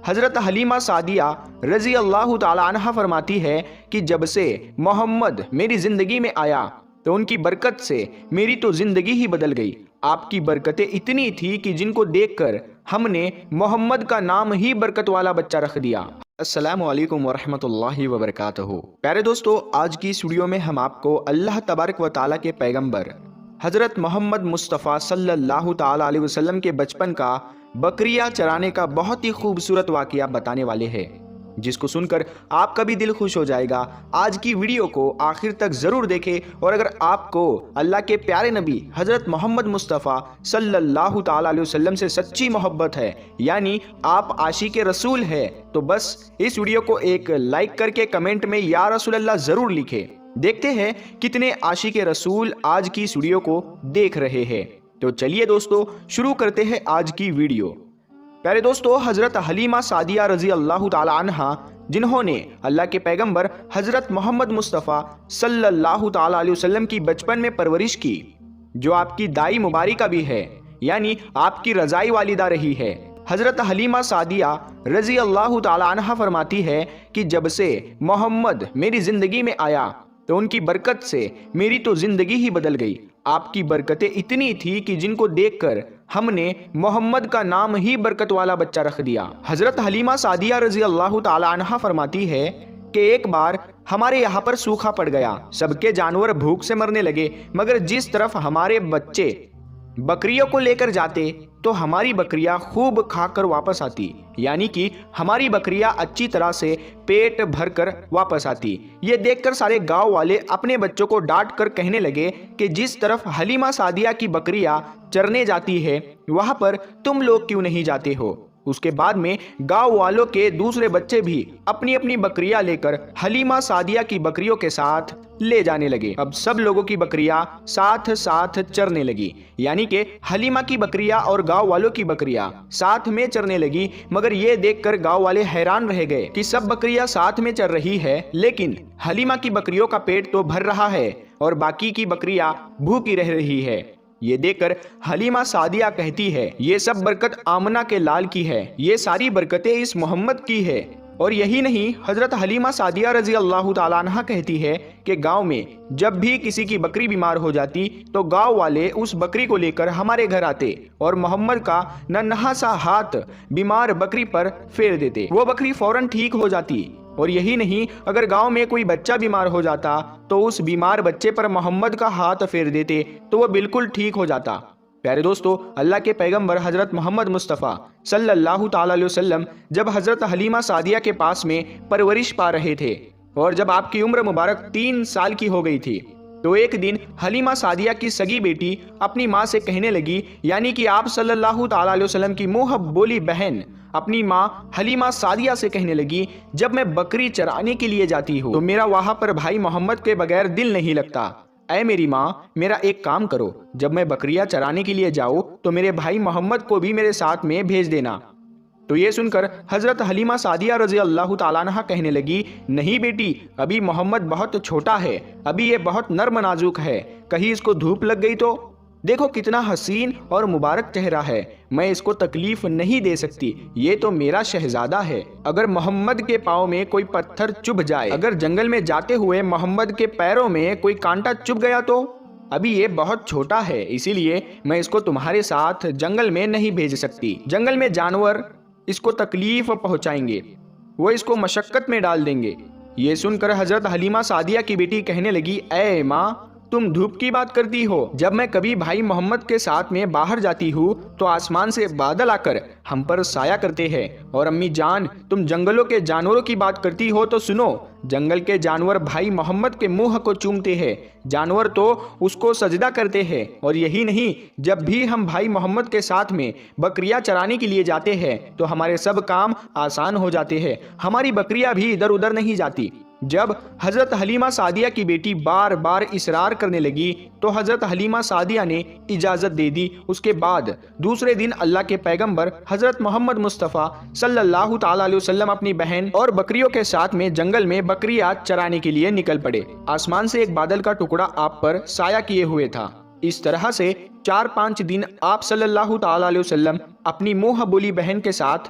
حضرت حلیمہ سعدیہ رضی اللہ تعالی عنہ فرماتی ہے کہ جب سے محمد میری زندگی میں آیا تو ان کی برکت سے میری تو زندگی ہی بدل گئی۔ آپ کی برکتیں اتنی تھی کہ جن کو دیکھ کر ہم نے محمد کا نام ہی برکت والا بچہ رکھ دیا۔ السلام علیکم ورحمۃ اللہ وبرکاتہ۔ پیارے دوستو، آج کی اس ویڈیو میں ہم آپ کو اللہ تبارک و تعالیٰ کے پیغمبر حضرت محمد مصطفیٰ صلی اللہ تعالیٰ علیہ وسلم کے بچپن کا بکریہ چرانے کا بہت ہی خوبصورت واقعہ بتانے والے ہیں، جس کو سن کر آپ کا بھی دل خوش ہو جائے گا۔ آج کی ویڈیو کو آخر تک ضرور دیکھیں، اور اگر آپ کو اللہ کے پیارے نبی حضرت محمد مصطفیٰ صلی اللہ تعالیٰ علیہ وسلم سے سچی محبت ہے، یعنی آپ عاشق رسول ہے، تو بس اس ویڈیو کو ایک لائک کر کے کمنٹ میں یا رسول اللہ ضرور لکھیں۔ دیکھتے ہیں کتنے عاشق رسول آج کی اس ویڈیو کو دیکھ رہے ہیں۔ تو چلیے دوستو، شروع کرتے ہیں آج کی ویڈیو۔ پیارے دوستو، حضرت حلیمہ سعدیہ رضی اللہ تعالی عنہ، جنہوں نے اللہ کے پیغمبر حضرت محمد مصطفیٰ صلی اللہ تعالی علیہ وسلم کی بچپن میں پرورش کی، جو آپ کی دائی مبارکہ بھی ہے، یعنی آپ کی رضائی والدہ رہی ہے۔ حضرت حلیمہ سعدیہ رضی اللہ تعالی عنہ فرماتی ہے کہ جب سے محمد میری زندگی میں آیا تو ان کی برکت سے میری تو زندگی ہی بدل گئی۔ آپ کی برکتیں اتنی تھی کہ جن کو دیکھ کر ہم نے محمد کا نام ہی برکت والا بچہ رکھ دیا۔ حضرت حلیمہ سعدیہ رضی اللہ تعالی عنہ فرماتی ہے کہ ایک بار ہمارے یہاں پر سوکھا پڑ گیا، سب کے جانور بھوک سے مرنے لگے، مگر جس طرف ہمارے بچے بکریوں کو لے کر جاتے تو ہماری بکریاں خوب کھا کر واپس آتی، یعنی کہ ہماری بکریاں اچھی طرح سے پیٹ بھر کر واپس آتی۔ یہ دیکھ کر سارے گاؤں والے اپنے بچوں کو ڈانٹ کر کہنے لگے کہ جس طرف حلیمہ سعدیہ کی بکریاں چرنے جاتی ہے وہاں پر تم لوگ کیوں نہیں جاتے ہو؟ اس کے بعد میں گاؤں والوں کے دوسرے بچے بھی اپنی اپنی بکریاں لے کر حلیمہ سعدیہ کی بکریوں کے ساتھ لے جانے لگے۔ اب سب لوگوں کی بکریاں ساتھ ساتھ چرنے لگی، یعنی کہ حلیمہ کی بکریاں اور گاؤں والوں کی بکریاں ساتھ میں چرنے لگی۔ مگر یہ دیکھ کر گاؤں والے حیران رہ گئے کہ سب بکریاں ساتھ میں چر رہی ہے، لیکن حلیمہ کی بکریوں کا پیٹ تو بھر رہا ہے اور باقی کی بکریاں بھوکی رہ رہی ہے۔ یہ دیکھ کر حلیمہ سعدیہ کہتی ہے، یہ سب برکت آمنہ کے لال کی ہے، یہ ساری برکتیں اس محمد کی ہے۔ اور یہی نہیں، حضرت حلیمہ سعدیہ رضی اللہ تعالی عنہ کہتی ہے کہ گاؤں میں جب بھی کسی کی بکری بیمار ہو جاتی تو گاؤں والے اس بکری کو لے کر ہمارے گھر آتے اور محمد کا ننھا سا ہاتھ بیمار بکری پر پھیر دیتے، وہ بکری فوراً ٹھیک ہو جاتی۔ اور یہی نہیں، اگر گاؤں میں کوئی بچہ بیمار ہو جاتا تو اس بیمار بچے پر محمد کا ہاتھ پھیر دیتے تو وہ بالکل ٹھیک ہو جاتا۔ پیارے دوستو، اللہ کے پیغمبر حضرت محمد مصطفیٰ صلی اللہ تعالی علیہ وسلم جب حضرت حلیمہ سعدیہ کے پاس میں پرورش پا رہے تھے اور جب آپ کی عمر مبارک 3 سال کی ہو گئی تھی تو ایک دن حلیمہ سعدیہ کی سگی بیٹی اپنی ماں سے کہنے لگی، یعنی کہ آپ صلی اللہ تعالی علیہ وسلم کی منہ بولی بہن اپنی ماں حلیمہ سعدیہ سے کہنے لگی، جب میں بکری چرانے کے لیے جاتی ہوں تو میرا وہاں پر بھائی محمد کے بغیر دل نہیں لگتا۔ اے میری ماں، میرا ایک کام کرو، جب میں بکریاں چرانے کے لیے جاؤں تو میرے بھائی محمد کو بھی میرے ساتھ میں بھیج دینا۔ تو یہ سن کر حضرت حلیمہ سعدیہ رضی اللہ تعالیٰ عنہ کہنے لگی، نہیں بیٹی، ابھی محمد بہت چھوٹا ہے، ابھی یہ بہت نرم نازک ہے، کہیں اس کو دھوپ لگ گئی تو؟ دیکھو کتنا حسین اور مبارک چہرہ ہے، میں اس کو تکلیف نہیں دے سکتی، یہ تو میرا شہزادہ ہے۔ اگر محمد کے پاؤں میں کوئی پتھر چبھ جائے، اگر جنگل میں جاتے ہوئے محمد کے پیروں میں کوئی کانٹا چبھ گیا تو؟ ابھی یہ بہت چھوٹا ہے، اسی لیے میں اس کو تمہارے ساتھ جنگل میں نہیں بھیج سکتی۔ جنگل میں جانور اس کو تکلیف پہنچائیں گے، وہ اس کو مشقت میں ڈال دیں گے۔ یہ سن کر حضرت حلیمہ سعدیہ کی بیٹی کہنے لگی، اے ماں، تم دھوپ کی بات کرتی ہو، جب میں کبھی بھائی محمد کے ساتھ میں باہر جاتی ہوں تو آسمان سے بادل آ کر ہم پر سایہ کرتے ہیں، اور امی جان تم جنگلوں کے جانوروں کی بات کرتی ہو تو سنو، جنگل کے جانور بھائی محمد کے منہ کو چومتے ہیں، جانور تو اس کو سجدہ کرتے ہیں۔ اور یہی نہیں، جب بھی ہم بھائی محمد کے ساتھ میں بکریاں چرانے کے لیے جاتے ہیں تو ہمارے سب کام آسان ہو جاتے ہیں، ہماری بکریاں بھی ادھر ادھر نہیں جاتی۔ جب حضرت حلیمہ سعدیہ کی بیٹی بار بار اصرار کرنے لگی تو حضرت حلیمہ سعدیہ نے اجازت دے دی۔ اس کے بعد دوسرے دن اللہ کے پیغمبر حضرت محمد مصطفیٰ صلی اللہ تعالی علیہ وسلم اپنی بہن اور بکریوں کے ساتھ میں جنگل میں بکریاں چرانے کے لیے نکل پڑے۔ آسمان سے ایک بادل کا ٹکڑا آپ پر سایہ کیے ہوئے تھا۔ اس طرح سے 4-5 دن آپ صلی اللہ تعالی علیہ وسلم اپنی منہ بولی بہن کے ساتھ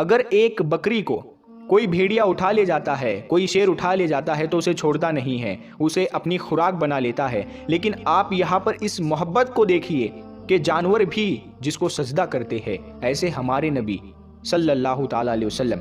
اگر ایک بکری کو کوئی بھیڑیا اٹھا لے جاتا ہے، کوئی شیر اٹھا لے جاتا ہے تو اسے چھوڑتا نہیں ہے، اسے اپنی خوراک بنا لیتا ہے، لیکن آپ یہاں پر اس محبت کو دیکھیے کہ جانور بھی جس کو سجدہ کرتے ہیں، ایسے ہمارے نبی صلی اللہ تعالیٰ علیہ وسلم۔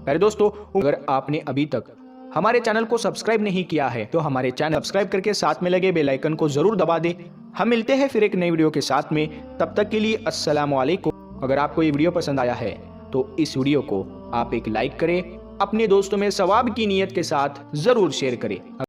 پیارے دوستو، اگر آپ نے ابھی تک ہمارے چینل کو سبسکرائب نہیں کیا ہے تو ہمارے چینل سبسکرائب کر کے ساتھ میں لگے بیل آئیکن کو ضرور دبا دیں۔ ہم ملتے ہیں پھر ایک نئی ویڈیو کے ساتھ میں، تب تک کے لیے السلام علیکم۔ اگر آپ کو یہ ویڈیو پسند آیا ہے تو اس ویڈیو کو آپ ایک لائک کریں، اپنے دوستوں میں ثواب کی نیت کے ساتھ ضرور شیئر کریں۔